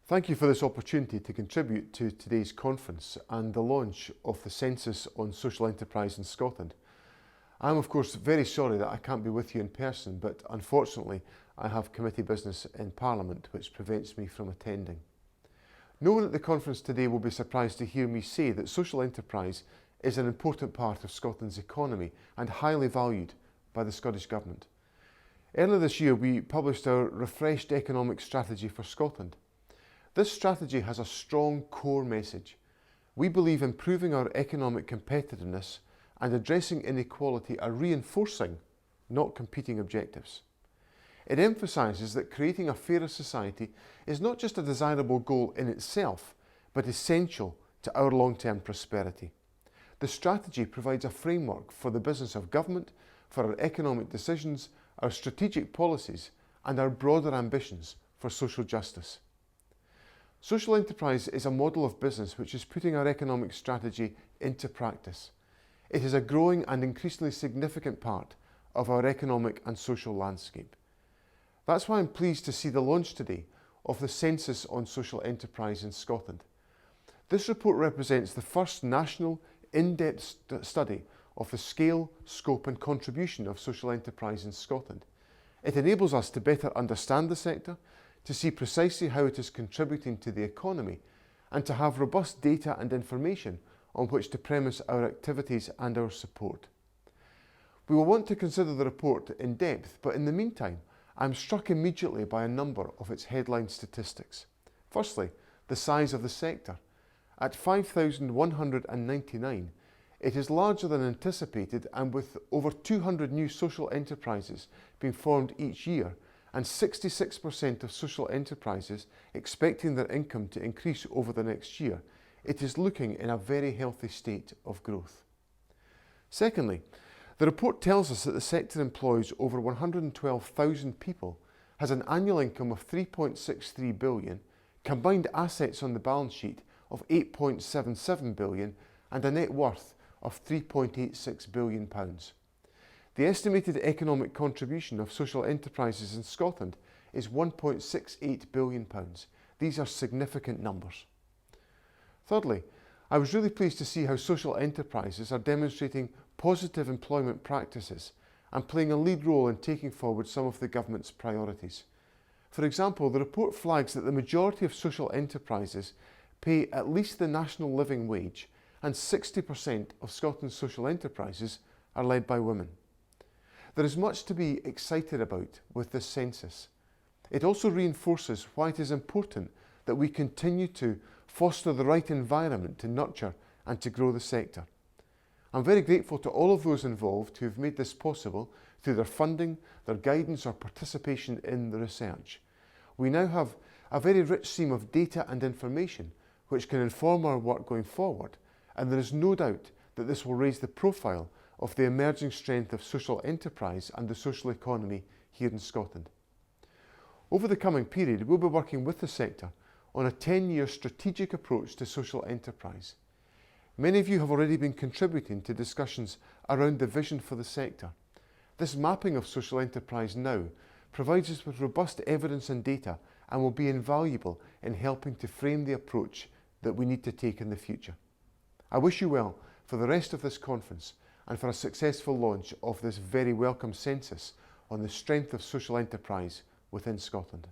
Thank you for this opportunity to contribute to today's conference and the launch of the Census on Social Enterprise in Scotland. I am of course very sorry that I can't be with you in person, but unfortunately I have committee business in Parliament which prevents me from attending. No one at the conference today will be surprised to hear me say that social enterprise is an important part of Scotland's economy and highly valued by the Scottish Government. Earlier this year we published our refreshed economic strategy for Scotland. This strategy has a strong core message. We believe improving our economic competitiveness and addressing inequality are reinforcing, not competing objectives. It emphasises that creating a fairer society is not just a desirable goal in itself, but essential to our long-term prosperity. The strategy provides a framework for the business of government, for our economic decisions, our strategic policies, and our broader ambitions for social justice. Social enterprise is a model of business which is putting our economic strategy into practice. It is a growing and increasingly significant part of our economic and social landscape. That's why I'm pleased to see the launch today of the Census on Social Enterprise in Scotland. This report represents the first national, in-depth study of the scale, scope and contribution of social enterprise in Scotland. It enables us to better understand the sector, to see precisely how it is contributing to the economy, and to have robust data and information on which to premise our activities and our support. We will want to consider the report in depth, but in the meantime, I'm struck immediately by a number of its headline statistics. Firstly, the size of the sector. At 5,199, it is larger than anticipated, and with over 200 new social enterprises being formed each year, and 66% of social enterprises expecting their income to increase over the next year, it is looking in a very healthy state of growth. Secondly, the report tells us that the sector employs over 112,000 people, has an annual income of 3.63 billion, combined assets on the balance sheet of 8.77 billion, and a net worth of £3.86 billion. The estimated economic contribution of social enterprises in Scotland is £1.68 billion. These are significant numbers. Thirdly, I was really pleased to see how social enterprises are demonstrating positive employment practices and playing a lead role in taking forward some of the government's priorities. For example, the report flags that the majority of social enterprises pay at least the national living wage, and 60% of Scotland's social enterprises are led by women. There is much to be excited about with this census. It also reinforces why it is important that we continue to foster the right environment to nurture and to grow the sector. I'm very grateful to all of those involved who have made this possible through their funding, their guidance or participation in the research. We now have a very rich seam of data and information which can inform our work going forward, and there is no doubt that this will raise the profile of the emerging strength of social enterprise and the social economy here in Scotland. Over the coming period, we'll be working with the sector on a 10-year strategic approach to social enterprise. Many of you have already been contributing to discussions around the vision for the sector. This mapping of social enterprise now provides us with robust evidence and data and will be invaluable in helping to frame the approach that we need to take in the future. I wish you well for the rest of this conference and for a successful launch of this very welcome census on the strength of social enterprise within Scotland.